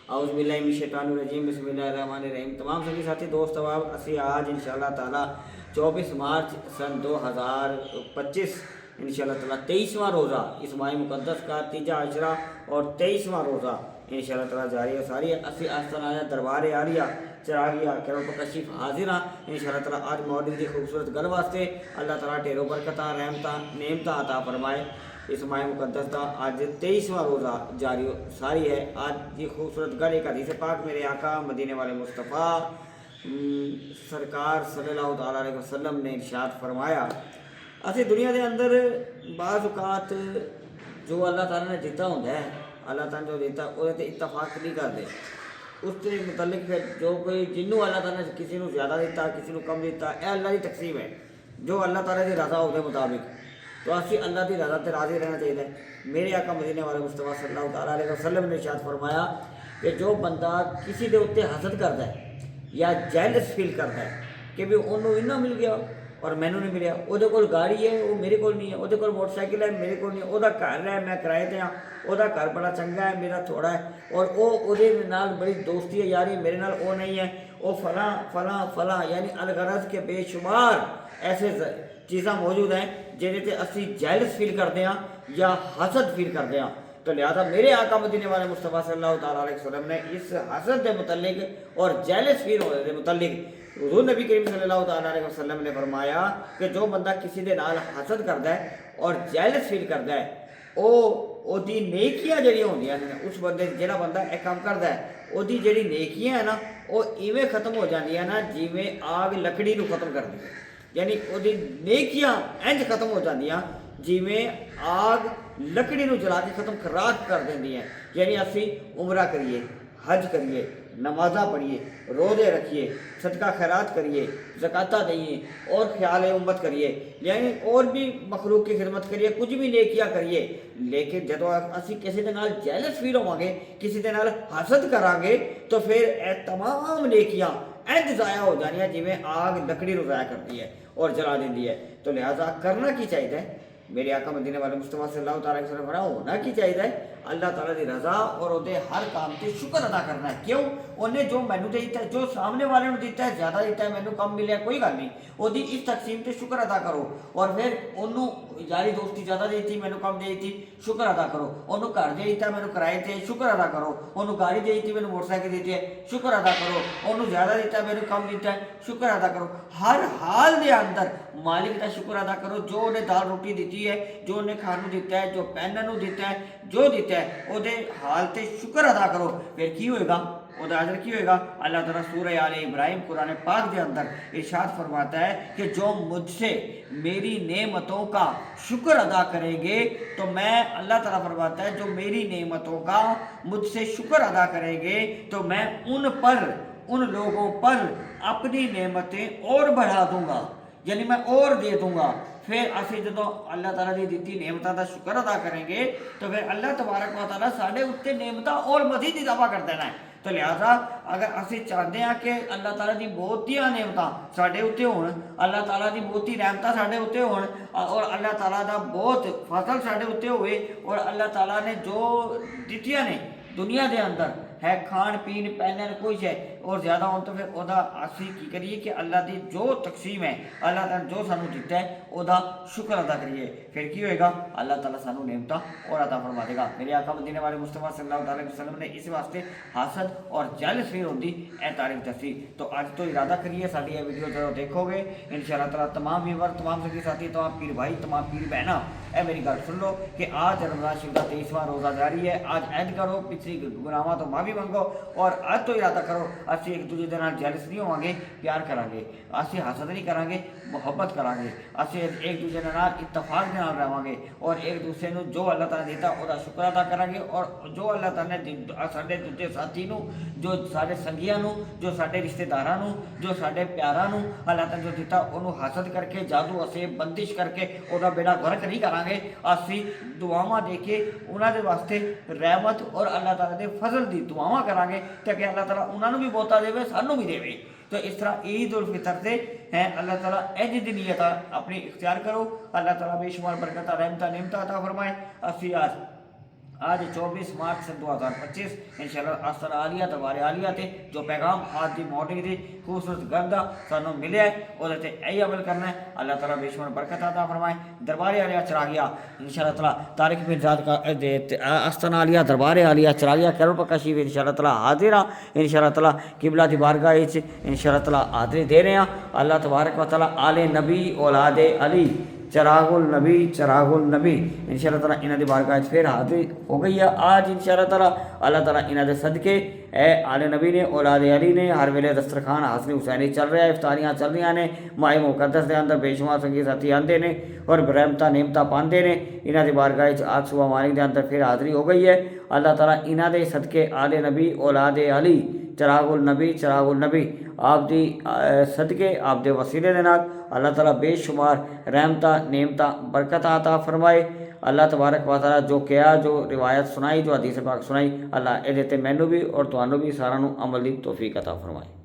आउज़ बिल्लाहि मिनश शैतानिर रजीम बिस्मिल्लाहिर रहमानिर रहीम। तमाम सभी साथी दोस्त अहबाब असी आज इंशाअल्लाह ताला 24 मार्च सन 2025 इंशाअल्लाह ताला 23वां रोज़ा इस माह मुक़द्दस का तीजा अशरा और 23वां रोज़ा इंशाअल्लाह ताला जारी है सारी असी आस्ताना दरबार आलिया चरागिया करो कशिफ हाजिर हाँ इंशाअल्लाह ताला आज मौलिद की खूबसूरत गल वास्ते अल्लाह ताला ढेरों बरकतां रहमतां नेमतां अता फरमाए। इस माह मुक़द्दस का आज 23वां रोज़ा जारी सारी है। आज की खूबसूरत गल एक हदीस पाक मेरे आका मदीने वाले मुस्तफ़ा सरकार सल्लल्लाहु अलैहि वसल्लम ने इरशाद फरमाया, असी दुनिया के अंदर बाज़ औकात जो अल्लाह ताला ने दिता होंदा है, अल्लाह ताला जो दिता वो इत्तफाक नहीं करते उसके मुतलिक फिर जो कोई जिन्हों अल्लाह ताला ने किसी को ज़्यादा दिता किसी को कम दिता यह अल्लाह की तकसीम है जो अल्लाह ताला की रज़ा उसके मुताबिक। तो असी अल्लाह की रज़ा से राज़ी रहना चाहिए। मेरे आका मदीने वाले मुस्तफ़ा सल्लल्लाहु अलैहि वसल्लम ने इरशाद फरमाया कि जो बंदा किसी के उत्ते हसद करता है या जैलस फील करता है कि भी उन्होंने इन्ना मिल गया और मैनू नहीं मिले, वो कोल गाड़ी है वो मेरे को नहीं है, वो कोल मोटरसाइकिल है मेरे को नहीं है, वह घर है मैं किराए पर हाँ, वह घर बड़ा चंगा है मेरा थोड़ा है, और वो नाल बड़ी दोस्ती है यारी मेरे नाल वो नहीं है, वो फलां फलां फलां यानी अलगरज के बेशुमार ऐसे चीज़ां मौजूद हैं जिहदे असी जैलस फील करते हैं या हसद फील करते हैं। तो लिहाजा मेरे आका मदीने वाले मुस्तफ़ा सल्लल्लाहु अलैहि वसल्लम ने इस हसद के मुतल्लिक और जैलस फील होने के मुतल्लिक हुज़ूर नबी करीम सल्लल्लाहु अलैहि वसल्लम ने फरमाया कि जो बंदा किसी के नाल हसद करता है और जैलस फील करता है ਉਹਦੀ नेकियां ਜਿਹੜੀਆਂ ਹੁੰਦੀਆਂ ਨੇ उस बंदे ਜਿਹੜਾ ਬੰਦਾ ਇਹ ਕੰਮ ਕਰਦਾ ਹੈ ਉਹਦੀ ਜਿਹੜੀ नेकियां है ना ਉਹ ਇਵੇਂ ਖਤਮ ਹੋ ਜਾਂਦੀਆਂ ਨਾ ਜਿਵੇਂ ਆਗ ਲੱਕੜੀ ਨੂੰ ਖਤਮ ਕਰਦੀ ਹੈ। यानी ਉਹਦੀ नेकियां ਇੰਜ ਖਤਮ ਹੋ ਜਾਂਦੀਆਂ ਜਿਵੇਂ आग लकड़ी ਨੂੰ जला के खत्म खराक कर देंदी है। यानी असी उमरा करिए हज करिए नमाज़ा पढ़िए रोज़े रखिए सदका खैरात करिए ज़काता दइए और ख्याल उम्मत करिए यानी और भी मखलूक की खिदमत करिए कुछ भी नेकियां करिए, लेकिन जदों असी किसी के नाल जैलस फील होवांगे किसी के नाल हसद करांगे तो फिर यह तमाम नेकियां इंज ज़ाया हो जानियां जिवें आग लकड़ी नूं ज़ाया करती है और जला देती है। तो लिहाजा करना की चाहिए मेरे आका मदीने वाले मुस्तफ़ा सल्लल्लाहु अलैहि वसल्लम फरमाया होना की चाहिए अल्लाह ताला की रज़ा और उसके हर काम से शुक्र अदा करना है। क्यों उन्हें जो मैनू दिता है जो सामने वाले को दिता है ज़्यादा दिता है मैनू कम मिले कोई गल नहीं, उसकी इस तकसीम से शुक्र अदा करो और फिर उन्होंने यारी दोस्ती ज़्यादा देती मैनू कम देती शुक्र अदा करो, उन्होंने घर दे दिता मैनू किराए से शुक्र अदा करो, उन्होंने गाड़ी दे दी मैनू मोटरसाइकिल देती है शुक्र अदा करो, उन्होंने ज़्यादा दिता मैनू कम दिता है शुक्र अदा करो। हर हाल के अंदर मालिक का शुक्र अदा करो जो उन्हें दाल रोटी दी है जो उन्हें खानू दिता है जो पहनने दिता है जो दिता है वो हाल से शुक्र अदा करो। फिर की होएगा उदा अजर की होएगा। अल्लाह ताला सूरह आले इब्राहिम कुरान पाक के अंदर इरशाद फरमाता है कि जो मुझसे मेरी नेमतों का शुक्र अदा करेंगे तो मैं अल्लाह ताला फरमाता है जो मेरी नेमतों का मुझसे शुक्र अदा करेंगे तो मैं उन लोगों पर अपनी नेमतें और बढ़ा दूंगा यानी मैं और दे दूंगा। फिर असी जो अल्लाह ताला की दी नेमतों का शुक्र अदा करेंगे तो फिर अल्लाह तबारक व तआला साढ़े उत्ते नेमतां और मज़ीद इजाफा कर देना है। तो लिहाजा अगर असी चाहते हैं कि अल्लाह ताला की बहुतियां नेमतां साढ़े उत्ते होण अल्लाह ताला की बहुती रहमतां साढ़े उत्ते होण और अल्लाह ताला का बहुत फजल साढ़े उत्ते होवे और अल्लाह ताला ने जो दित्तियां ने दुनिया के अंदर है खान पीन पहनने कोई है और ज़्यादा हो तो फिर वह असी की करिए कि अल्लाह की जो तकसीम है अल्लाह ताला जो सानू दिता है वह शुक्र अदा करिए। फिर की होएगा अल्लाह ताला सानू नेमतां और अदा फरमा देगा। मेरे आका मदीने वाले मुस्तफ़ा सल्लल्लाहु अलैहि वसल्लम ने इस वास्ते हसद और जैलस फील होती यह तारीफ दसी। तो अज तो इरादा करिए साड़ी यह वीडियो जो देखोगे इंशाअल्लाह ताला तमाम व्यूवर तमाम सभी साथी तमाम पीर भाई तमाम पीर बहना ए मेरी गल सुन लो कि आज रमज़ान शरीफ का 23वां रोज़ा जारी है। आज ऐद करो पिछली गुनाहों तो माफ़ी मंगो और अज तो इरादा करो असी एक दूसरे के नाल जैलस नहीं होवांगे प्यार करांगे असी हसद नहीं करांगे मुहब्बत करांगे असी एक दूसरे के नाल इत्तफाक के नाल रहांगे और एक दूसरे को जो अल्लाह ताला दिता उसका शुक्र अदा करांगे और जो अल्लाह ताला ने साडे दूजे साथी नूं जो साडे संगियां नूं जो साडे रिश्तेदारां नूं जो साडे प्यारां नूं अल्लाह ताला जो दिता उन्होंने हसद करके जादू असे बंदिश करके उसका बेड़ा गर्क नहीं करांगे। असी दुआवां दे के उन्होंने वास्ते रहमत और अल्लाह ताला दे फजल दी दुआवां करांगे ताकि अल्लाह ताला उन्होंने भी बहुता देवे सानू भी देवे। तो इस तरह ईद उल फितर से हैं अल्लाह ताला इंज दी नीयत अपनी इख्तियार करो। अल्लाह ताला बेशुमार बरकत रहमत नेमत अता फरमाए। असी आज آج 24 مارچ 2025 انشاءاللہ آستانہ عالیہ دروار عالیہ تے جو پیغام آج دی مارننگ دی خوبصورت گردہ سانوں ملیا ہے وہ تے یہی عمل کرنا ہے. اللہ تعالیٰ بے شمار برکت عطا فرمائے. دربار عالیہ چراغیہ انشاءاللہ تعالیٰ طارق مرزاد کا آستانہ عالیہ دربار عالیہ چراغیہ کیرو پکشی بھی انشاءاللہ تعالیٰ حاضر ہاں. انشاءاللہ تعالیٰ قبلہ دی بارگاہ وچ انشاءاللہ تعالیٰ حاضری دے رہے ہیں. اللہ تبارک و تعالیٰ آل نبی اولاد علی چراغ النبی انشاءاللہ تعالیٰ انہاں دی بارگاہ وچ پھر حاضری ہو گئی ہے آج انشاءاللہ تعالیٰ. اللہ تعالیٰ انہاں دے صدقے اے آل نبی نے اولاد علی نے ہر ویلے دسترخوان حاضری حسینی چل رہا ہے, افطاریاں چل رہی نے, ماہ مقدس دے اندر بے شمار سنگی ساتھی آندے نے اور برحمتہ نعمتہ پاندے نے. انہاں دی بارگاہ وچ آج صبح مارننگ دے اندر پھر حاضری ہو گئی ہے. اللہ تعالیٰ انہاں دے صدقے آل نبی اولاد علی چراغ النبی آپ دی صدقے آپ دے وسیلے دے نال اللہ تعالیٰ بے شمار رحمتہ نعمتہ برکت عطا فرمائے. اللہ تبارک و تعالیٰ جو کیا جو روایت سنائی جو حدیث پاک سنائی اللہ اے تے مینوں بھی اور تانوں بھی سارا نوں عمل دی توفیق عطا فرمائے.